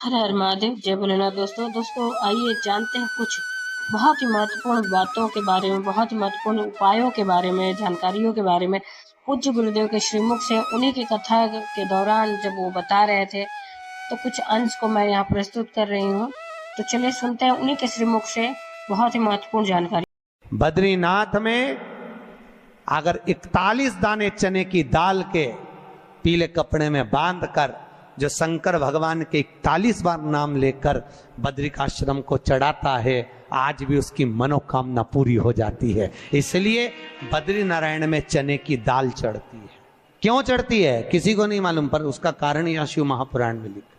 हर हर महादेव, जय भोलेनाथ। दोस्तों आइए जानते हैं कुछ बहुत ही महत्वपूर्ण बातों के बारे में, बहुत ही महत्वपूर्ण उपायों के बारे में, जानकारियों के बारे में। पूज्य गुरुदेव के श्रीमुख से उन्हीं की कथा के दौरान जब वो बता रहे थे तो कुछ अंश को मैं यहाँ प्रस्तुत कर रही हूँ। तो चलिए सुनते हैं उन्हीं के श्रीमुख से बहुत ही महत्वपूर्ण जानकारी। बद्रीनाथ में अगर 41 दाने चने की दाल के पीले कपड़े में बांध कर जो शंकर भगवान के 41 बार नाम लेकर बद्रिकाश्रम को चढ़ाता है, आज भी उसकी मनोकामना पूरी हो जाती है। इसलिए बद्री नारायण में चने की दाल चढ़ती है। क्यों चढ़ती है किसी को नहीं मालूम, पर उसका कारण यह शिव महापुराण में लिखा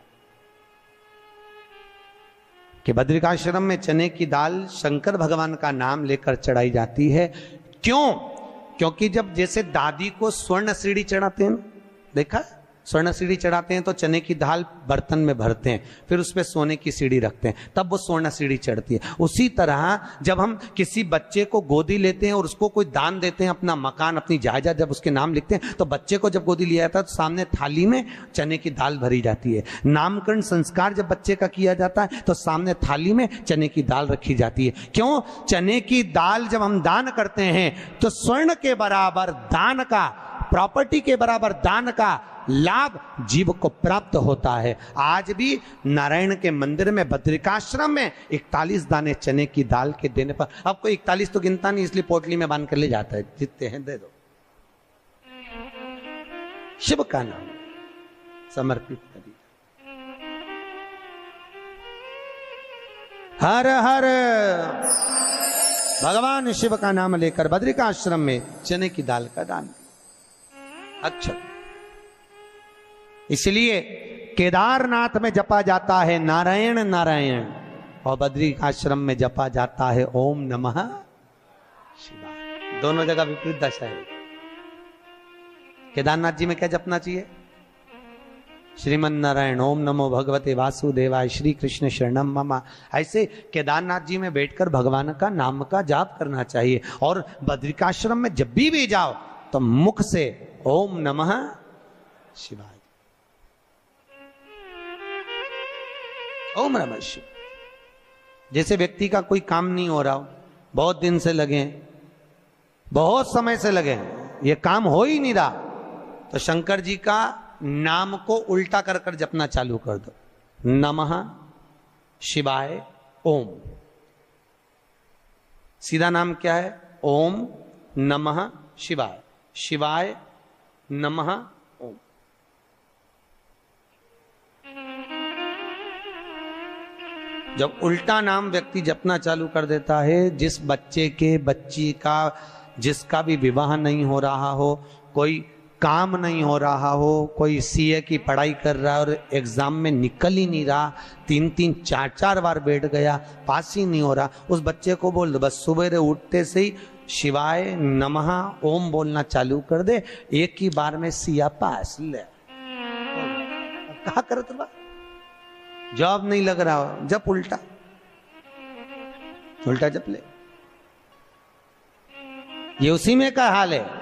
कि बद्रिकाश्रम में चने की दाल शंकर भगवान का नाम लेकर चढ़ाई जाती है। क्यों? क्योंकि जब जैसे दादी को स्वर्ण सीढ़ी चढ़ाते हैं, देखा स्वर्ण सीढ़ी चढ़ाते हैं तो चने की दाल बर्तन में भरते हैं, फिर उस पर सोने की सीढ़ी रखते हैं, तब वो स्वर्ण सीढ़ी चढ़ती है। उसी तरह जब हम किसी बच्चे को गोदी लेते हैं और उसको कोई दान देते हैं, अपना मकान अपनी जायदाद जब उसके नाम लिखते हैं, तो बच्चे को जब गोदी लिया जाता है तो सामने थाली में चने की दाल भरी जाती है। नामकरण संस्कार जब बच्चे का किया जाता है तो सामने थाली में चने की दाल रखी जाती है। क्यों? चने की दाल जब हम दान करते हैं तो स्वर्ण के बराबर दान का, प्रॉपर्टी के बराबर दान का लाभ जीव को प्राप्त होता है। आज भी नारायण के मंदिर में बद्रिकाश्रम में 41 दाने चने की दाल के देने पर, अब कोई 41 तो गिनता नहीं, इसलिए पोटली में बांध कर ले जाता है, जितने हैं दे दो, शिव का नाम समर्पित करिए। हर हर भगवान शिव का नाम लेकर बद्रिकाश्रम में चने की दाल का दान। अच्छा, इसलिए केदारनाथ में जपा जाता है नारायण नारायण और बद्रिकाश्रम में जपा जाता है ओम नमः शिवाय। दोनों जगह विपरीत दशा है। केदारनाथ जी में क्या जपना चाहिए? श्रीमन नारायण ओम नमो भगवते वासुदेवाय श्री कृष्ण शरणम मम। ऐसे केदारनाथ जी में बैठकर भगवान का नाम का जाप करना चाहिए। और बद्रिकाश्रम में जब भी जाओ तो मुख से ओम नमः शिवाय, ओम नमः शिवाय। जैसे व्यक्ति का कोई काम नहीं हो रहा हो, बहुत दिन से लगे, बहुत समय से लगे, ये काम हो ही नहीं रहा, तो शंकर जी का नाम को उल्टा कर कर जपना चालू कर दो। नमः शिवाय ओम। सीधा नाम क्या है? ओम नमः शिवाय, शिवाय नमः ओम। जब उल्टा नाम व्यक्ति जपना चालू कर देता है, जिस बच्चे के, बच्ची का, जिसका भी विवाह नहीं हो रहा हो, कोई काम नहीं हो रहा हो, कोई सीए की पढ़ाई कर रहा है और एग्जाम में निकल ही नहीं रहा, 3-3 4-4 बार बैठ गया, पास ही नहीं हो रहा, उस बच्चे को बोल दो बस सुबह उठते से ही शिवाय नमः ओम बोलना चालू कर दे, एक ही बार में सिया पास ले। कहा करे तो जॉब नहीं लग रहा हो, जब उल्टा उल्टा जप ले। ये उसी में का हाल है।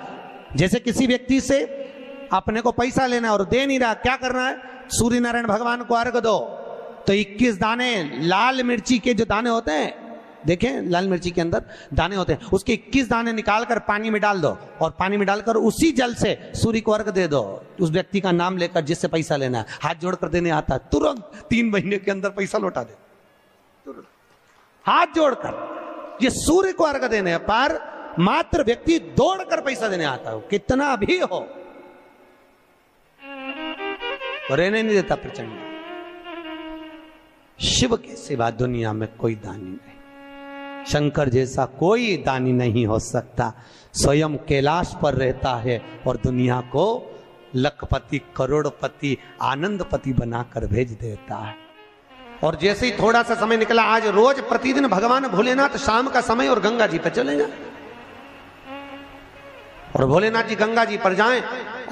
जैसे किसी व्यक्ति से अपने को पैसा लेना है और दे नहीं रहा, क्या करना है? सूर्य नारायण भगवान को अर्घ दो। तो 21 दाने लाल मिर्ची के जो दाने होते हैं, देखें लाल मिर्ची के अंदर दाने होते हैं, उसके 21 दाने निकालकर पानी में डाल दो और पानी में डालकर उसी जल से सूर्य को अर्घ दे दो। उस व्यक्ति का नाम लेकर जिससे पैसा लेना है, हाथ जोड़कर देने आता है, तुरंत 3 महीने के अंदर पैसा लौटा दे, तुरंत हाथ जोड़कर। ये सूर्य को अर्घ देने पर मात्र व्यक्ति दौड़कर पैसा देने आता है, कितना भी हो, रहने नहीं देता प्रचंड। शिव के सिवा दुनिया में कोई दानी नहीं, शंकर जैसा कोई दानी नहीं हो सकता। स्वयं कैलाश पर रहता है और दुनिया को लखपति, करोड़पति, आनंदपति बनाकर भेज देता है। और जैसे ही थोड़ा सा समय निकला, आज रोज प्रतिदिन भगवान भोलेनाथ शाम का समय और गंगा जी पर चले जाए और भोलेनाथ जी गंगा जी पर जाएं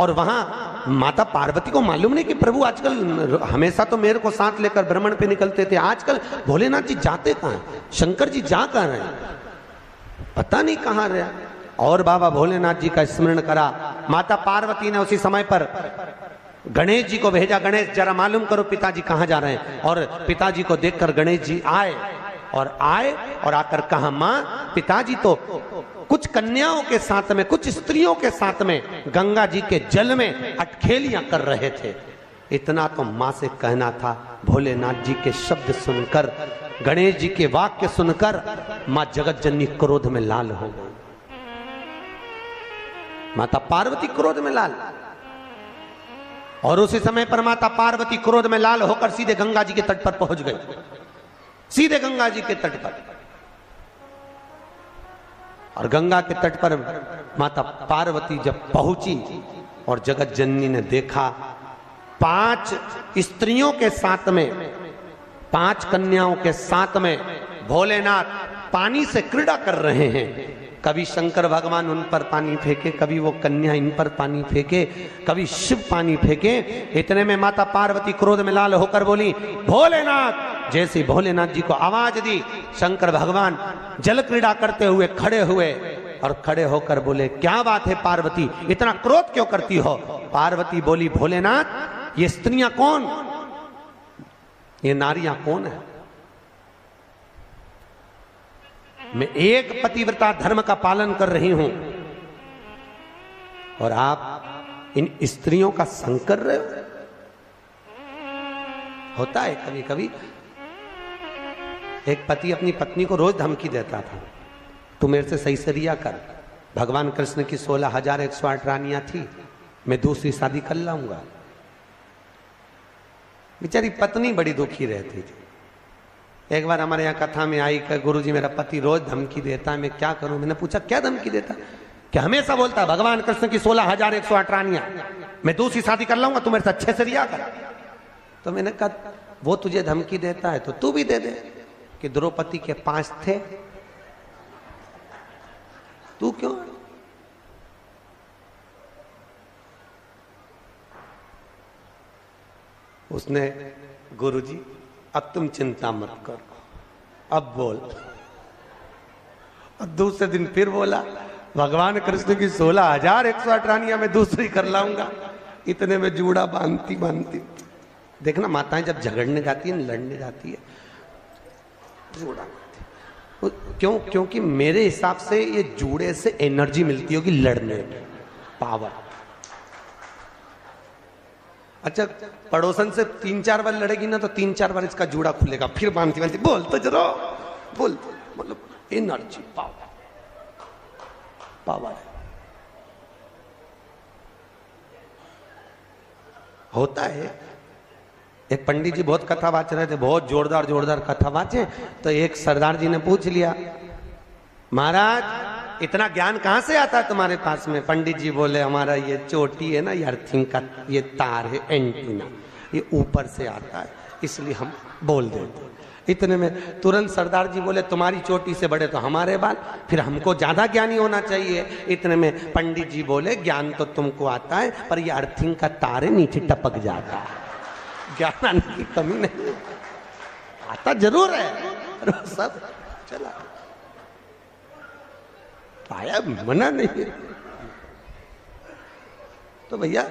और वहां माता पार्वती को मालूम नहीं कि प्रभु आजकल, हमेशा तो मेरे को साथ लेकर भ्रमण पे निकलते थे, आजकल भोलेनाथ जी जाते कहां हैं, शंकर जी जा कहां रहे, पता नहीं कहां रहे। और बाबा भोलेनाथ जी का स्मरण करा। माता पार्वती ने उसी समय पर गणेश जी को भेजा, गणेश जरा मालूम करो पिताजी कहां जा रहे हैं। और पिताजी को देखकर गणेश जी आए और आकर कहा, मां पिताजी तो कुछ कन्याओं के साथ में, कुछ स्त्रियों के साथ में गंगा जी के जल में अटखेलियां कर रहे थे। इतना तो मां से कहना था। भोलेनाथ जी के शब्द सुनकर, गणेश जी के वाक्य सुनकर मां जगत जननी क्रोध में लाल हो गई। माता पार्वती क्रोध में लाल, और उसी समय पर माता पार्वती क्रोध में लाल होकर सीधे गंगा जी के तट पर पहुंच गई। सीधे गंगा जी के तट पर, और गंगा के तट पर माता पार्वती जब पहुंची और जगत जननी ने देखा 5 स्त्रियों के साथ में, 5 कन्याओं के साथ में भोलेनाथ पानी से क्रीड़ा कर रहे हैं। कभी शंकर भगवान उन पर पानी फेंके, कभी वो कन्या इन पर पानी फेंके, कभी शिव पानी फेंके। इतने में माता पार्वती क्रोध में लाल होकर बोली, भोलेनाथ। जैसे भोलेनाथ जी को आवाज दी, शंकर भगवान जल क्रीड़ा करते हुए खड़े हुए और खड़े होकर बोले, क्या बात है पार्वती, इतना क्रोध क्यों करती हो? पार्वती बोली, भोलेनाथ ये स्त्रियां कौन, ये नारियां कौन है? मैं एक पतिव्रता धर्म का पालन कर रही हूं और आप इन स्त्रियों का संग कर रहे हो। होता है कभी कभी, एक पति अपनी पत्नी को रोज धमकी देता था, तू मेरे से सही से रिया कर। भगवान कृष्ण की 16,108 रानियां थी, मैं दूसरी शादी कर लाऊंगा। बेचारी पत्नी बड़ी दुखी रहती थी। एक बार हमारे यहाँ कथा में आई कि गुरुजी मेरा पति रोज धमकी देता है, मैं क्या करूं? मैंने पूछा क्या धमकी देता? कि हमेशा बोलता है भगवान कृष्ण की 16,108 रानियां, मैं दूसरी शादी कर लाऊंगा, तू मेरे से अच्छे से रिया कर। तो मैंने कहा वो तुझे धमकी देता है तो तू भी दे दे, कि द्रौपदी के 5 थे, तू क्यों? उसने, गुरुजी अब तुम चिंता मत करो, अब बोल। और दूसरे दिन फिर बोला, भगवान कृष्ण की 16,108 रानियां मैं दूसरी कर लाऊंगा। इतने में जूड़ा बांधती बांधती, देखना माताएं जब झगड़ने जाती है, लड़ने जाती है, जूड़ा क्यों? क्योंकि मेरे हिसाब से ये जूड़े से एनर्जी मिलती होगी लड़ने में, पावर। अच्छा, पड़ोसन से 3-4 बार लड़ेगी ना तो 3-4 बार इसका जूड़ा खुलेगा, फिर बांधती बांधती बोल तो जरा बोल, मतलब एनर्जी, पावर, पावर होता है। एक पंडित जी बहुत कथा वाच रहे थे, बहुत जोरदार जोरदार कथा वाचे। तो एक सरदार जी ने पूछ लिया, महाराज इतना ज्ञान कहां से आता है तुम्हारे पास में? पंडित जी बोले, हमारा ये चोटी है ना, ये अर्थिंग का ये तार है, एंटीना, ये ऊपर से आता है, इसलिए हम बोल देते। इतने में तुरंत सरदार जी बोले, तुम्हारी चोटी से बड़े तो हमारे बाल, फिर हमको ज्यादा ज्ञानी होना चाहिए। इतने में पंडित जी बोले, ज्ञान तो तुमको आता है, पर ये अर्थिंग का तार है, नीचे टपक जाता है, ज्ञान आने की कमी नहीं, आता जरूर है, सब चला आया, मना नहीं। तो भैया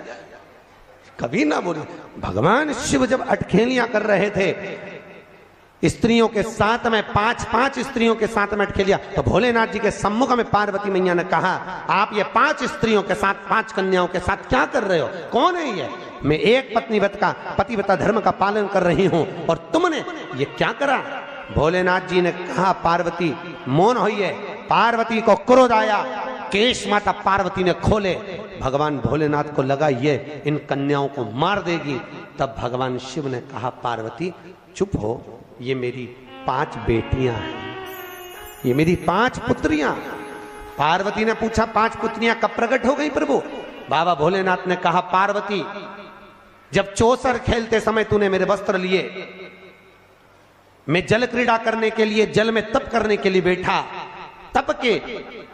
कभी ना बोले। भगवान शिव जब अटखेलियां कर रहे थे स्त्रियों के साथ में, 5 स्त्रियों के साथ में अटखेलियां, तो भोलेनाथ जी के सम्मुख में पार्वती मैया ने कहा, आप ये 5 स्त्रियों के साथ, 5 कन्याओं के साथ क्या कर रहे हो? कौन है ये? मैं एक पतिव्रता धर्म का पालन कर रही हूं और तुमने ये क्या करा? भोलेनाथ जी ने कहा, पार्वती मौन होइए। पार्वती को क्रोध आया, केश माता पार्वती ने खोले। भगवान भोलेनाथ को लगा ये इन कन्याओं को मार देगी। तब भगवान शिव ने कहा, पार्वती चुप हो, ये मेरी 5 बेटियां हैं, ये मेरी 5 पुत्रियां। पार्वती ने पूछा, 5 पुत्रियां कब प्रकट हो गई प्रभु? बाबा भोलेनाथ ने कहा, पार्वती जब चौसर खेलते समय तूने मेरे वस्त्र लिए, मैं जल क्रीड़ा करने के लिए, जल में तप करने के लिए बैठा, तप के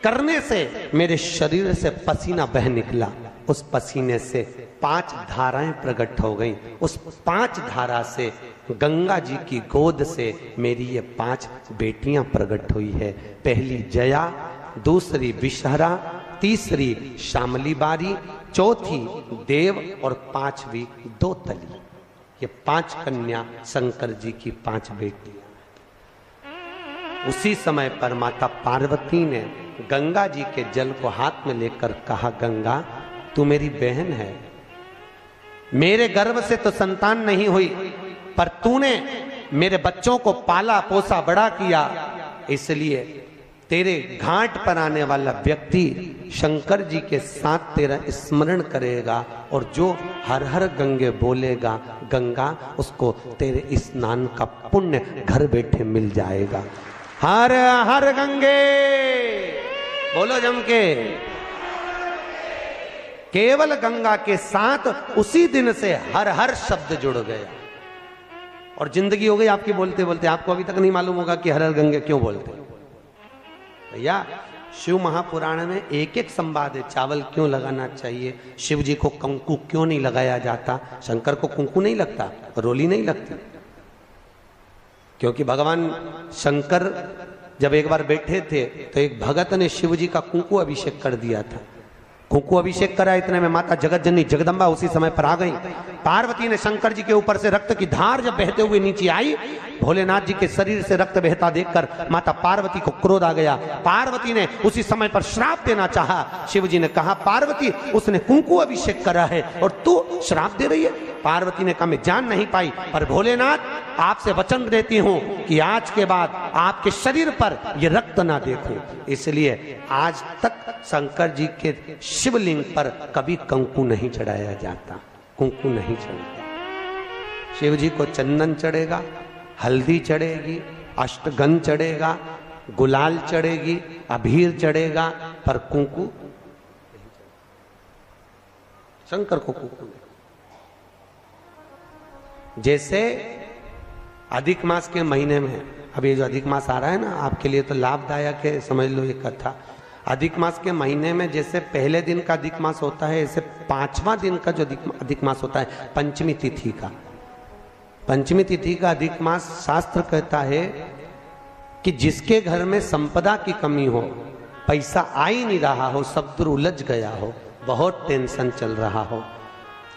करने से मेरे शरीर से पसीना बह निकला, उस पसीने से 5 धाराएं प्रकट हो गईं। उस 5 धारा से गंगा जी की गोद से मेरी ये 5 बेटियां प्रकट हुई है। पहली जया, दूसरी विषहरा, तीसरी श्यामली बारी, चौथी देव और पांचवी दो तली। ये 5 कन्या शंकर जी की 5 बेटियां। उसी समय पर माता पार्वती ने गंगा जी के जल को हाथ में लेकर कहा, गंगा तू मेरी बहन है, मेरे गर्भ से तो संतान नहीं हुई, पर तूने मेरे बच्चों को पाला पोसा बड़ा किया, इसलिए तेरे घाट पर आने वाला व्यक्ति शंकर जी के साथ तेरा स्मरण करेगा और जो हर हर गंगे बोलेगा, गंगा उसको तेरे स्नान का पुण्य घर बैठे मिल जाएगा। हर हर गंगे बोलो जम के। केवल गंगा के साथ उसी दिन से हर हर शब्द जुड़ गया और जिंदगी हो गई आपकी बोलते बोलते। आपको अभी तक नहीं मालूम होगा कि हर हर गंगे क्यों बोलते। भैया शिव महापुराण में एक एक संवाद है। चावल क्यों लगाना चाहिए, शिव जी को कंकु क्यों नहीं लगाया जाता, शंकर को कुंकू नहीं लगता, रोली नहीं लगती, क्योंकि भगवान शंकर जब एक बार बैठे थे तो एक भगत ने शिव जी का कुंकू अभिषेक कर दिया था। कुंकू अभिषेक करा, इतने में माता जगत जननी जगदम्बा उसी समय पर आ गई। पार्वती ने शंकर जी के ऊपर से रक्त की धार जब बहते हुए नीचे आई, भोलेनाथ जी के शरीर से रक्त बहता देखकर माता पार्वती को क्रोध आ गया। पार्वती ने उसी समय पर श्राप देना चाहा। शिव जी ने कहा, पार्वती उसने कुंकू अभिषेक करा है और तू श्राप दे रही है। पार्वती ने कहा, मैं जान नहीं पाई, पर भोलेनाथ आपसे वचन देती हूं कि आज के बाद आपके शरीर पर यह रक्त ना देखूं। इसलिए आज तक शंकर जी के शिवलिंग पर कभी कंकु नहीं चढ़ाया जाता, कुंकू नहीं चढ़ता। शिव जी को चंदन चढ़ेगा, हल्दी चढ़ेगी, अष्टगंध चढ़ेगा, गुलाल चढ़ेगी, अबीर चढ़ेगा, पर कुंकू शंकर को कुंकू नहीं। जैसे अधिक मास के महीने में, अब ये जो अधिक मास आ रहा है ना, आपके लिए तो लाभदायक है, समझ लो ये कथा। अधिक मास के महीने में जैसे पहले दिन का अधिक मास होता है, ऐसे 5वां दिन का जो अधिक मास होता है, पंचमी तिथि का, पंचमी तिथि का अधिक मास, शास्त्र कहता है कि जिसके घर में संपदा की कमी हो, पैसा आ ही नहीं रहा हो, सब दूर उलझ गया हो, बहुत टेंशन चल रहा हो,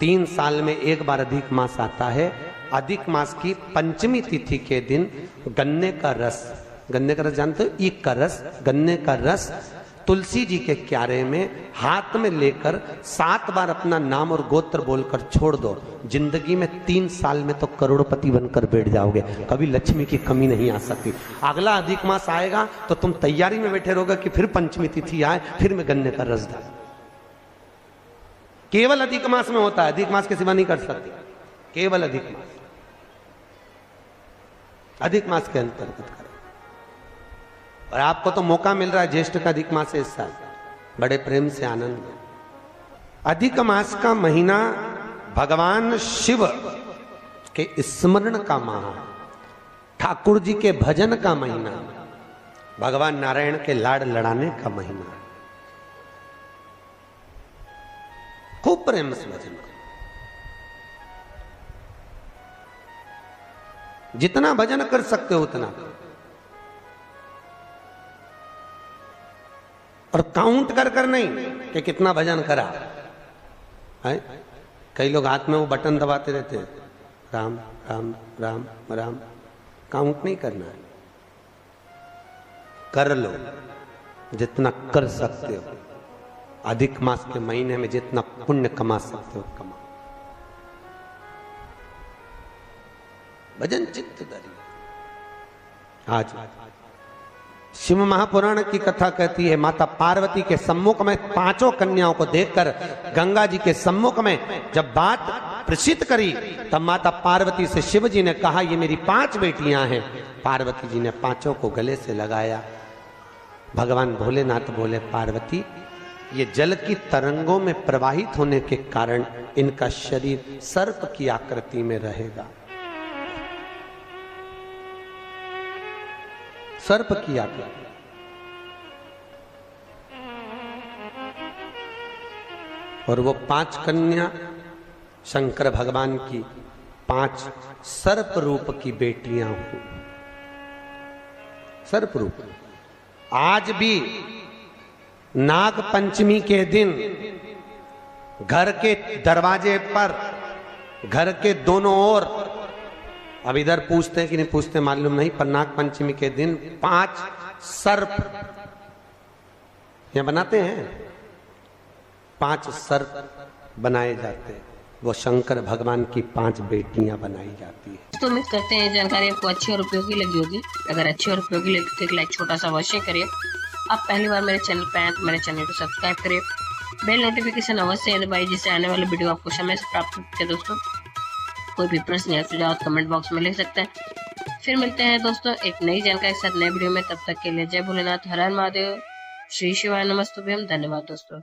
3 साल में एक बार अधिक मास आता है। अधिक मास की पंचमी तिथि के दिन गन्ने का रस, गन्ने का रस जानते हो, ईख का रस, गन्ने का रस तुलसी जी के क्यारे में हाथ में लेकर 7 बार अपना नाम और गोत्र बोलकर छोड़ दो। जिंदगी में 3 साल में तो करोड़पति बनकर बैठ जाओगे, कभी लक्ष्मी की कमी नहीं आ सकती। अगला अधिक मास आएगा तो तुम तैयारी में बैठे रहोगे कि फिर पंचमी तिथि आए, फिर मैं गन्ने का रस डाल। केवल अधिक मास में होता है, अधिक मास के सिवा नहीं कर सकते, केवल अधिक मास, अधिक मास के अंतर्गत करें। और आपको तो मौका मिल रहा है, ज्येष्ठ का अधिक मास है इस साल, बड़े प्रेम से आनंद में। अधिक मास का महीना भगवान शिव के स्मरण का माह, ठाकुर जी के भजन का महीना, भगवान नारायण के लाड़ लड़ाने का महीना। खूब प्रेम से भजन करो, जितना भजन कर सकते हो उतना, और काउंट कर कर नहीं कि कितना भजन करा है। कई लोग हाथ में वो बटन दबाते रहते हैं, राम राम राम राम, काउंट नहीं करना है, कर लो जितना कर सकते हो। अधिक मास के महीने में जितना पुण्य कमा सकते हो कमा। भजन चित्त धरी। आज शिव महापुराण की कथा कहती है, माता पार्वती के सम्मुख में 5 कन्याओं को देखकर गंगा जी के सम्मुख में जब बात प्रसिद्ध करी, तब माता पार्वती से शिव जी ने कहा, ये मेरी 5 बेटियां हैं। पार्वती जी ने 5 को गले से लगाया। भगवान भोलेनाथ बोले, पार्वती ये जल की तरंगों में प्रवाहित होने के कारण इनका शरीर सर्प की आकृति में रहेगा, सर्प की आकृति। और वो 5 कन्या शंकर भगवान की 5 सर्प रूप की बेटियां हुई, सर्प रूप। आज भी नाग पंचमी के दिन घर के दरवाजे पर, घर के दोनों ओर, अब इधर पूछते हैं कि नहीं पूछते मालूम नहीं, पर नाग पंचमी के दिन 5 सर्प यहां बनाते हैं, 5 सर्प बनाए जाते हैं। वो शंकर भगवान की 5 बेटियां बनाई जाती है। तो उम्मीद करते हैं जानकारी आपको अच्छी और उपयोगी लगी होगी। अगर अच्छी और उपयोगी लगी तो एक लाइक छोटा सा अवश्य करिए। आप पहली बार मेरे चैनल पे आए तो मेरे चैनल को सब्सक्राइब करिए, बेल नोटिफिकेशन अवश्य दबाइए, जिससे आने वाले वीडियो आपको समय से प्राप्त होते हैं। दोस्तों कोई भी प्रश्न या सुझाव कमेंट बॉक्स में लिख सकते हैं। फिर मिलते हैं दोस्तों एक नई जानकारी के साथ नए वीडियो में। तब तक के लिए जय भोलेनाथ, हर हर महादेव, श्री शिवाय नमस्तुभ्यम। धन्यवाद दोस्तों।